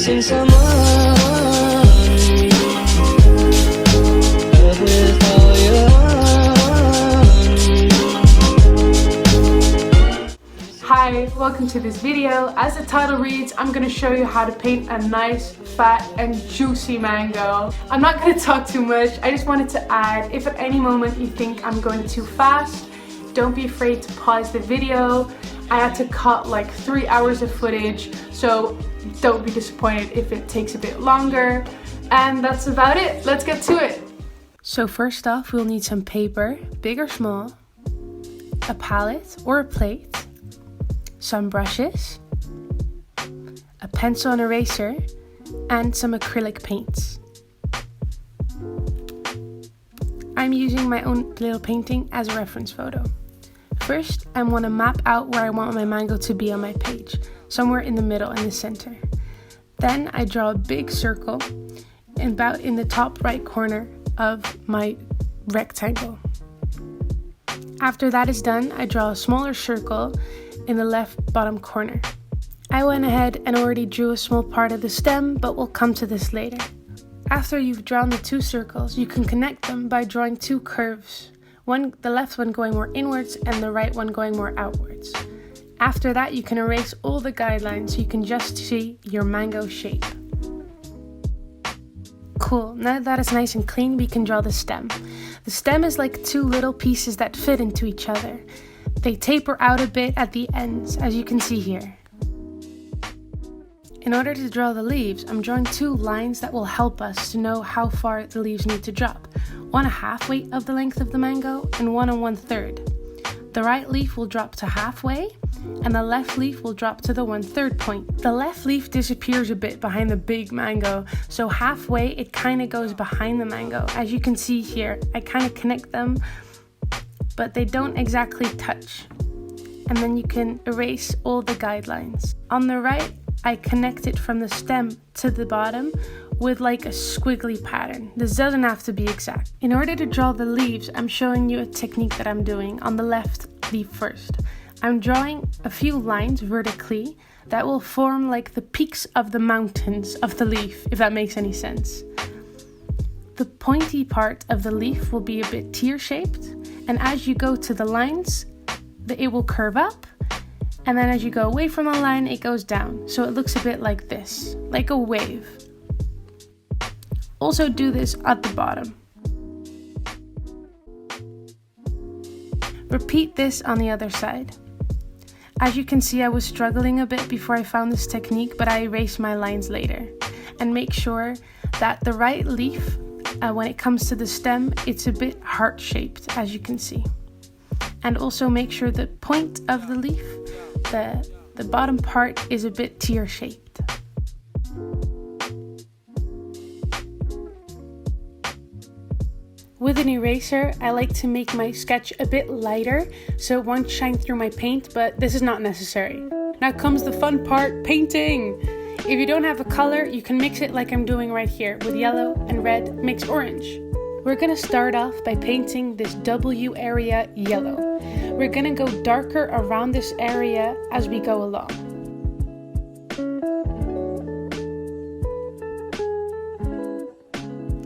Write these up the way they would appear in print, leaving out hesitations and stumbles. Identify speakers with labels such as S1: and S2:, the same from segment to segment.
S1: missing someone. With all your
S2: Hi, welcome to this video. As the title reads, I'm going to show you how to paint a nice, fat and juicy mango. I'm not going to talk too much. I just wanted to add, if at any moment you think I'm going too fast, don't be afraid to pause the video. I had to cut like 3 hours of footage, so don't be disappointed if it takes a bit longer. And that's about it. Let's get to it. So first off, we'll need some paper, big or small, a palette or a plate, some brushes, a pencil and eraser, and some acrylic paints. I'm using my own little painting as a reference photo. First, I want to map out where I want my mango to be on my page, somewhere in the middle in the center. Then I draw a big circle about in the top right corner of my rectangle. After that is done, I draw a smaller circle in the left bottom corner. I went ahead and already drew a small part of the stem, but we'll come to this later. After you've drawn the two circles, you can connect them by drawing two curves. The left one going more inwards and the right one going more outwards. After that, you can erase all the guidelines so you can just see your mango shape. Cool, now that it's nice and clean, we can draw the stem. The stem is like two little pieces that fit into each other. They taper out a bit at the ends, as you can see here. In order to draw the leaves, I'm drawing two lines that will help us to know how far the leaves need to drop. One halfway of the length of the mango and one 1/3. The right leaf will drop to halfway and the left leaf will drop to the 1/3 point. The left leaf disappears a bit behind the big mango, so halfway it kind of goes behind the mango. As you can see here, I kind of connect them, but they don't exactly touch. And then you can erase all the guidelines. On the right, I connect it from the stem to the bottom with like a squiggly pattern. This doesn't have to be exact. In order to draw the leaves, I'm showing you a technique that I'm doing on the left leaf first. I'm drawing a few lines vertically that will form like the peaks of the mountains of the leaf, if that makes any sense. The pointy part of the leaf will be a bit tear-shaped, and as you go to the lines, it will curve up. And then as you go away from the line, it goes down. So it looks a bit like this, like a wave. Also do this at the bottom. Repeat this on the other side. As you can see, I was struggling a bit before I found this technique, but I erased my lines later. And make sure that the right leaf, when it comes to the stem, it's a bit heart-shaped, as you can see. And also make sure the point of the leaf, the bottom part, is a bit tear-shaped. With an eraser, I like to make my sketch a bit lighter so it won't shine through my paint, but this is not necessary. Now comes the fun part, painting! If you don't have a color, you can mix it like I'm doing right here, with yellow and red mix orange. We're gonna start off by painting this W area yellow. We're gonna go darker around this area as we go along.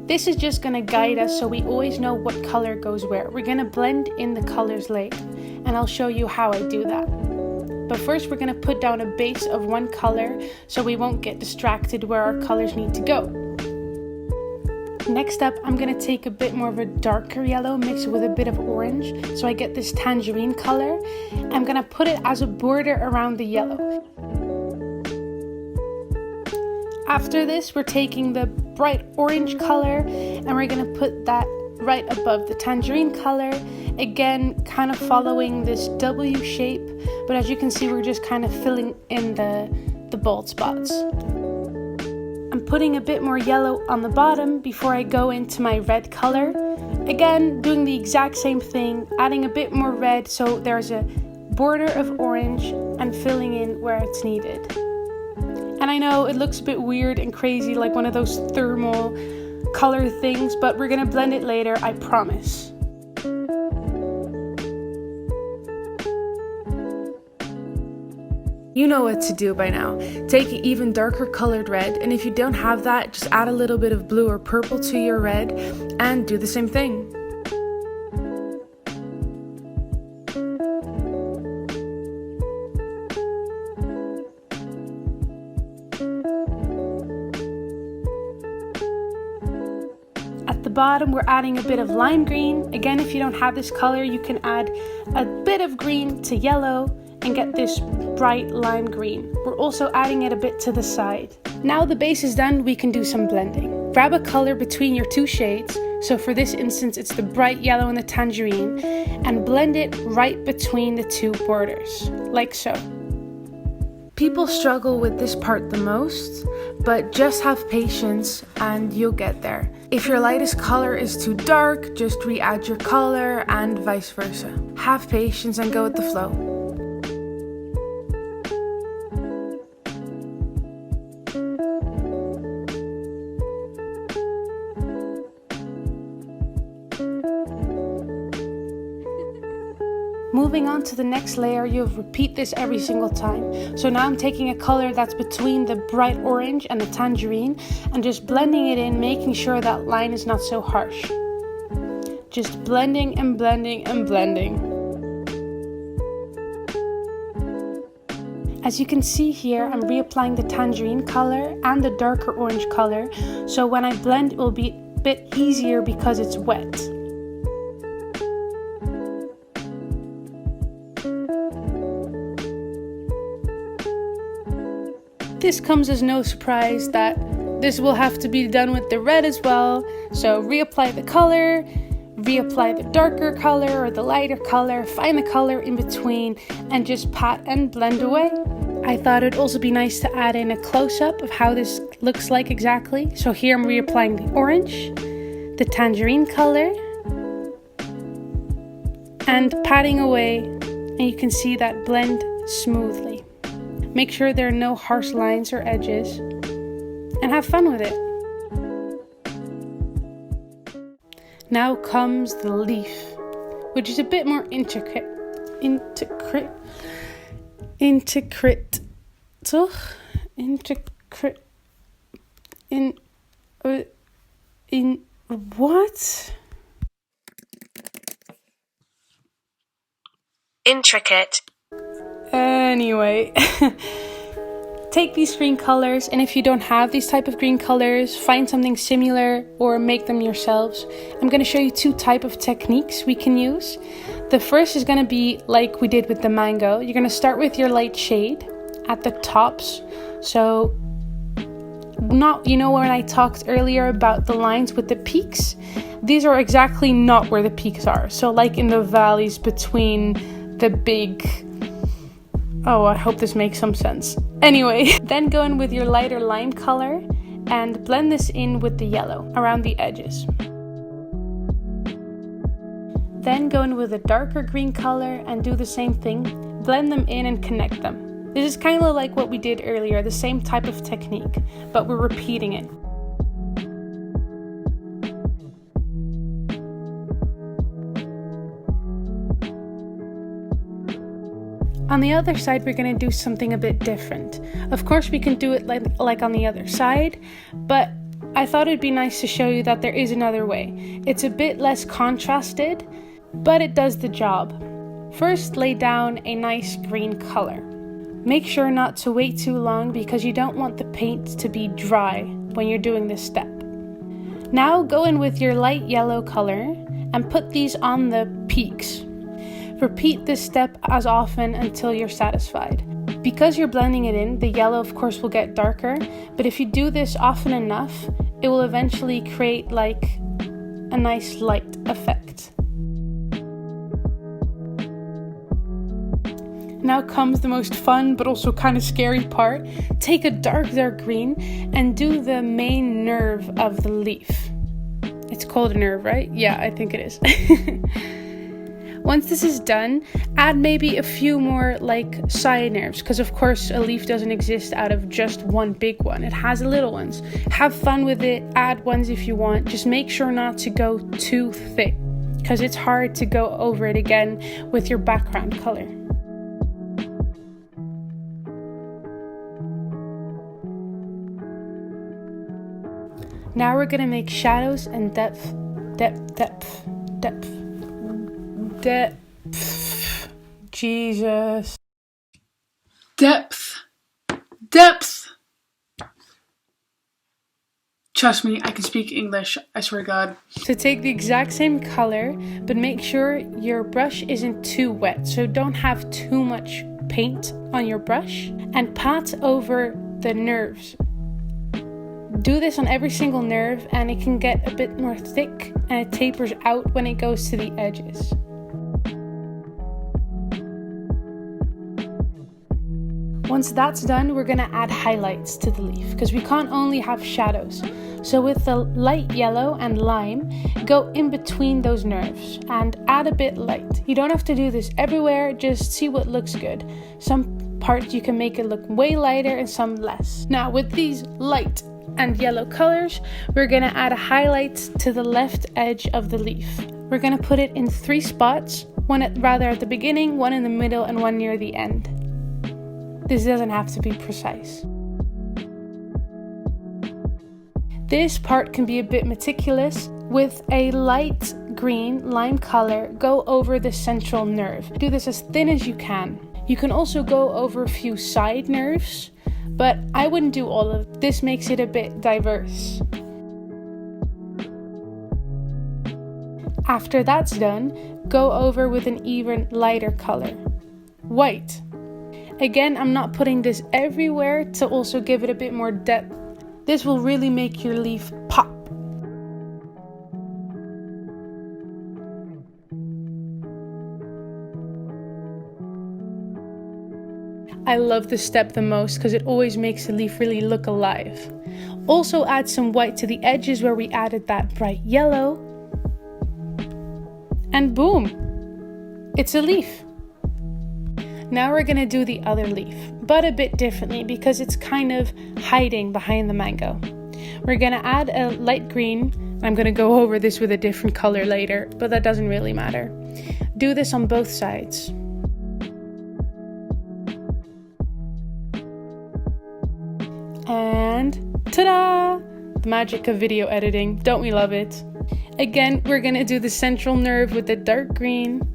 S2: This is just gonna guide us so we always know what color goes where. We're gonna blend in the colors later, and I'll show you how I do that. But first we're gonna put down a base of one color so we won't get distracted where our colors need to go. Next up, I'm going to take a bit more of a darker yellow mixed with a bit of orange, so I get this tangerine color. I'm going to put it as a border around the yellow. After this, we're taking the bright orange color and we're going to put that right above the tangerine color. Again, kind of following this W shape, but as you can see, we're just kind of filling in the bald spots. I'm putting a bit more yellow on the bottom before I go into my red color. Again, doing the exact same thing, adding a bit more red so there's a border of orange and filling in where it's needed. And I know it looks a bit weird and crazy, like one of those thermal color things, but we're gonna blend it later, I promise. You know what to do by now. Take an even darker colored red, and if you don't have that, just add a little bit of blue or purple to your red and do the same thing. At the bottom, we're adding a bit of lime green. Again, if you don't have this color, you can add a bit of green to yellow and get this bright lime green. We're also adding it a bit to the side. Now the base is done, we can do some blending. Grab a color between your two shades. So for this instance, it's the bright yellow and the tangerine, and blend it right between the two borders, like so. People struggle with this part the most, but just have patience and you'll get there. If your lightest color is too dark, just re-add your color and vice versa. Have patience and go with the flow. Moving on to the next layer, you'll repeat this every single time. So now I'm taking a color that's between the bright orange and the tangerine and just blending it in, making sure that line is not so harsh. Just blending and blending and blending. As you can see here, I'm reapplying the tangerine color and the darker orange color. So when I blend, it will be a bit easier because it's wet. This comes as no surprise that this will have to be done with the red as well. So reapply the color, reapply the darker color or the lighter color, find the color in between and just pat and blend away. I thought it'd also be nice to add in a close-up of how this looks like exactly. So here I'm reapplying the orange, the tangerine color, and patting away, and you can see that blend smoothly. Make sure there are no harsh lines or edges, and have fun with it. Now comes the leaf, which is a bit more intricate. What?
S1: Intricate.
S2: Anyway, take these green colors, and if you don't have these type of green colors, find something similar or make them yourselves. I'm going to show you two type of techniques we can use. The first is going to be like we did with the mango. You're going to start with your light shade at the tops. So not, you know, when I talked earlier about the lines with the peaks, these are exactly not where the peaks are. So like in the valleys between the big, oh, I hope this makes some sense. Anyway, then go in with your lighter lime color and blend this in with the yellow around the edges. Then go in with a darker green color and do the same thing. Blend them in and connect them. This is kind of like what we did earlier, the same type of technique, but we're repeating it. On the other side, we're going to do something a bit different. Of course, we can do it like on the other side, but I thought it'd be nice to show you that there is another way. It's a bit less contrasted, but it does the job. First, lay down a nice green color. Make sure not to wait too long because you don't want the paint to be dry when you're doing this step. Now go in with your light yellow color and put these on the peaks. Repeat this step as often until you're satisfied. Because you're blending it in, the yellow of course will get darker, but if you do this often enough, it will eventually create like a nice light effect. Now comes the most fun but also kind of scary part. Take a dark green and do the main nerve of the leaf. It's called a nerve, right? Yeah, I think it is. Once this is done, add maybe a few more like side nerves, because of course a leaf doesn't exist out of just one big one. It has little ones. Have fun with it, add ones if you want. Just make sure not to go too thick, because it's hard to go over it again with your background color. Now we're gonna make shadows and depth. Jesus.
S1: Depth. Trust me, I can speak English, I swear to God.
S2: So take the exact same color, but make sure your brush isn't too wet. So don't have too much paint on your brush, and pat over the nerves. Do this on every single nerve, and it can get a bit more thick and it tapers out when it goes to the edges. Once that's done, we're gonna add highlights to the leaf because we can't only have shadows. So with the light yellow and lime, go in between those nerves and add a bit light. You don't have to do this everywhere, just see what looks good. Some parts you can make it look way lighter and some less. Now with these light and yellow colors, we're gonna add a highlight to the left edge of the leaf. We're gonna put it in 3 spots, one at the beginning, one in the middle, and one near the end. This doesn't have to be precise. This part can be a bit meticulous. With a light green lime color, go over the central nerve. Do this as thin as you can. You can also go over a few side nerves, but I wouldn't do all of it. This makes it a bit diverse. After that's done, go over with an even lighter color. White. Again, I'm not putting this everywhere to also give it a bit more depth. This will really make your leaf pop. I love this step the most because it always makes the leaf really look alive. Also add some white to the edges where we added that bright yellow. And boom, it's a leaf. Now we're gonna do the other leaf, but a bit differently because it's kind of hiding behind the mango. We're gonna add a light green. I'm gonna go over this with a different color later, but that doesn't really matter. Do this on both sides. And ta-da! The magic of video editing, don't we love it? Again, we're gonna do the central nerve with the dark green,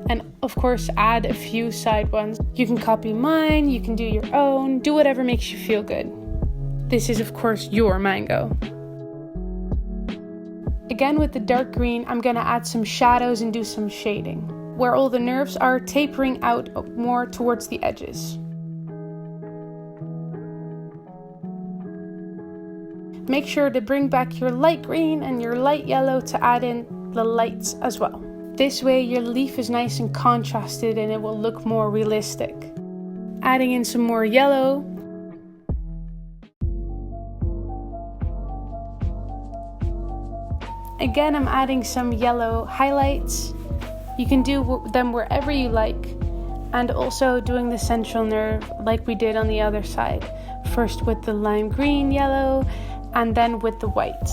S2: and of course add a few side ones. You can copy mine, you can do your own, do whatever makes you feel good. This is of course your mango. Again with the dark green, I'm gonna add some shadows and do some shading, where all the nerves are tapering out more towards the edges. Make sure to bring back your light green and your light yellow to add in the lights as well. This way your leaf is nice and contrasted and it will look more realistic. Adding in some more yellow. Again, I'm adding some yellow highlights. You can do them wherever you like. And also doing the central nerve like we did on the other side. First with the lime green yellow and then with the white.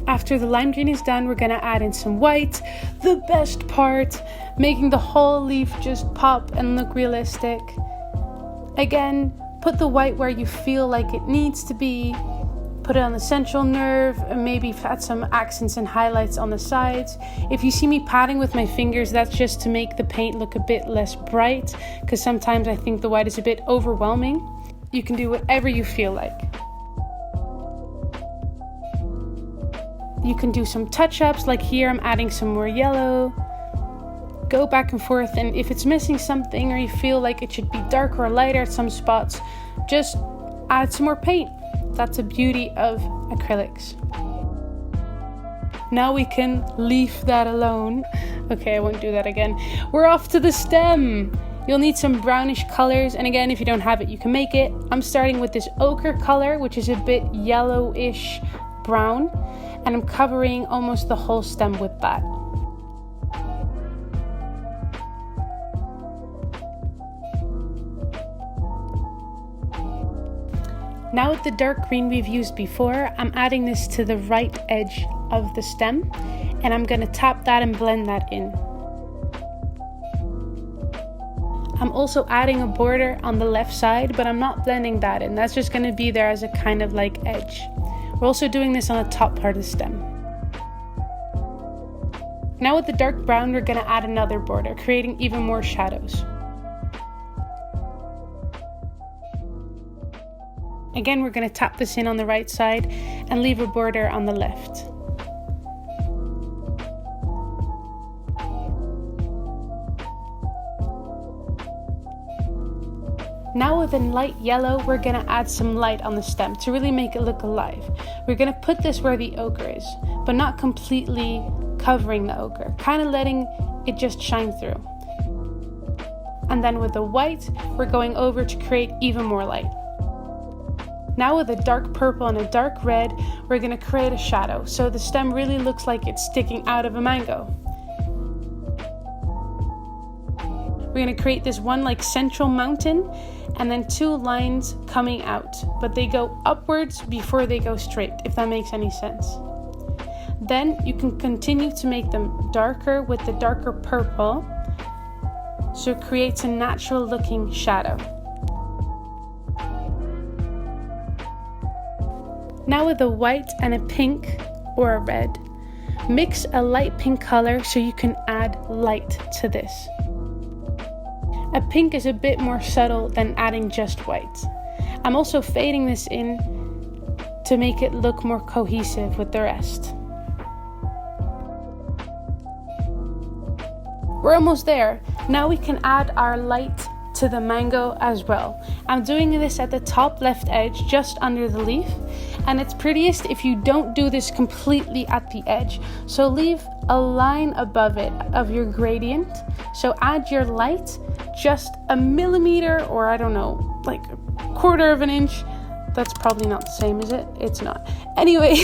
S2: After the lime green is done, we're gonna add in some white, the best part, making the whole leaf just pop and look realistic. Again, put the white where you feel like it needs to be, put it on the central nerve, and maybe add some accents and highlights on the sides. If you see me patting with my fingers, that's just to make the paint look a bit less bright, because sometimes I think the white is a bit overwhelming. You can do whatever you feel like. You can do some touch-ups, like here I'm adding some more yellow. Go back and forth, and if it's missing something or you feel like it should be darker or lighter at some spots, just add some more paint. That's the beauty of acrylics. Now we can leave that alone. Okay, I won't do that again. We're off to the stem. You'll need some brownish colors, and again, if you don't have it, you can make it. I'm starting with this ochre color, which is a bit yellowish brown, and I'm covering almost the whole stem with that. Now with the dark green we've used before, I'm adding this to the right edge of the stem, and I'm going to tap that and blend that in. I'm also adding a border on the left side, but I'm not blending that in. That's just going to be there as a kind of like edge. We're also doing this on the top part of the stem. Now with the dark brown, we're going to add another border, creating even more shadows. Again, we're going to tap this in on the right side and leave a border on the left. Now with a light yellow, we're going to add some light on the stem to really make it look alive. We're going to put this where the ochre is, but not completely covering the ochre, kind of letting it just shine through. And then with the white, we're going over to create even more light. Now with a dark purple and a dark red, we're going to create a shadow, so the stem really looks like it's sticking out of a mango. We're going to create this one like central mountain and then two lines coming out, but they go upwards before they go straight, if that makes any sense. Then you can continue to make them darker with the darker purple, so it creates a natural looking shadow. Now with a white and a pink or a red, mix a light pink color so you can add light to this. A pink is a bit more subtle than adding just white. I'm also fading this in to make it look more cohesive with the rest. We're almost there. Now we can add our light to the mango as well. I'm doing this at the top left edge, just under the leaf, and it's prettiest if you don't do this completely at the edge. So leave a line above it of your gradient. So add your light just a millimeter, or I don't know, like a quarter of an inch. That's probably not the same, is it? It's not. Anyway,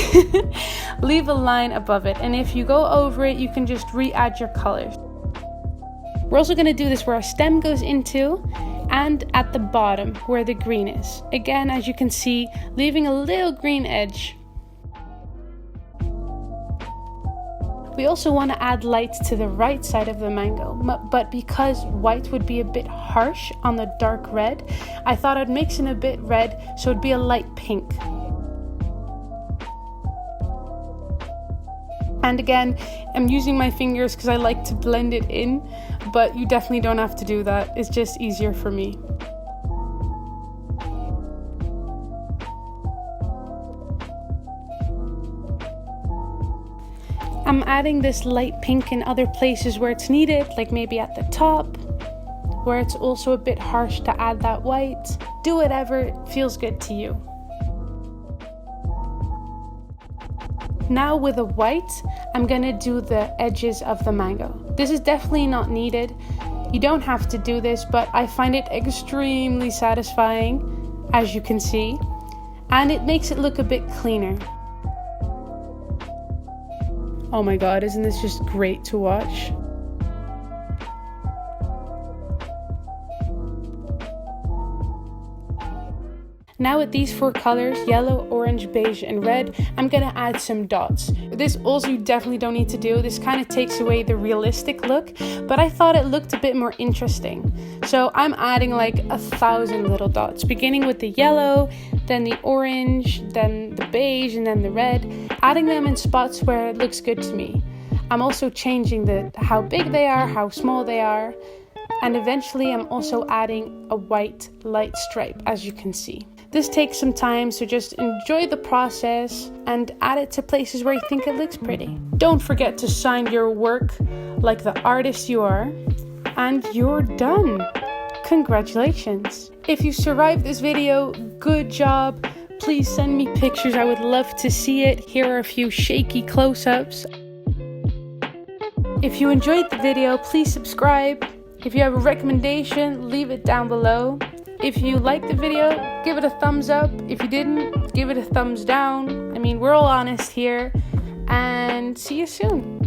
S2: leave a line above it, and if you go over it, you can just re-add your colors. We're also going to do this where our stem goes into and at the bottom where the green is. Again, as you can see, leaving a little green edge. We also want to add light to the right side of the mango, but because white would be a bit harsh on the dark red, I thought I'd mix in a bit red so it'd be a light pink. And again, I'm using my fingers because I like to blend it in, but you definitely don't have to do that. It's just easier for me. I'm adding this light pink in other places where it's needed, like maybe at the top, where it's also a bit harsh to add that white. Do whatever feels good to you. Now with a white, I'm gonna do the edges of the mango. This is definitely not needed. You don't have to do this, but I find it extremely satisfying, as you can see, and it makes it look a bit cleaner. Oh my god, isn't this just great to watch? Now with these four colors, yellow, orange, beige, and red, I'm gonna add some dots. This also you definitely don't need to do. This kind of takes away the realistic look, but I thought it looked a bit more interesting. So I'm adding like 1,000 little dots, beginning with the yellow, then the orange, then the beige, and then the red, adding them in spots where it looks good to me. I'm also changing how big they are, how small they are, and eventually I'm also adding a white light stripe, as you can see. This takes some time, so just enjoy the process and add it to places where you think it looks pretty. Don't forget to sign your work like the artist you are, and you're done. Congratulations. If you survived this video, good job. Please send me pictures. I would love to see it. Here are a few shaky close-ups. If you enjoyed the video, please subscribe. If you have a recommendation, leave it down below. If you liked the video, give it a thumbs up. If you didn't, give it a thumbs down. I mean, we're all honest here. And see you soon.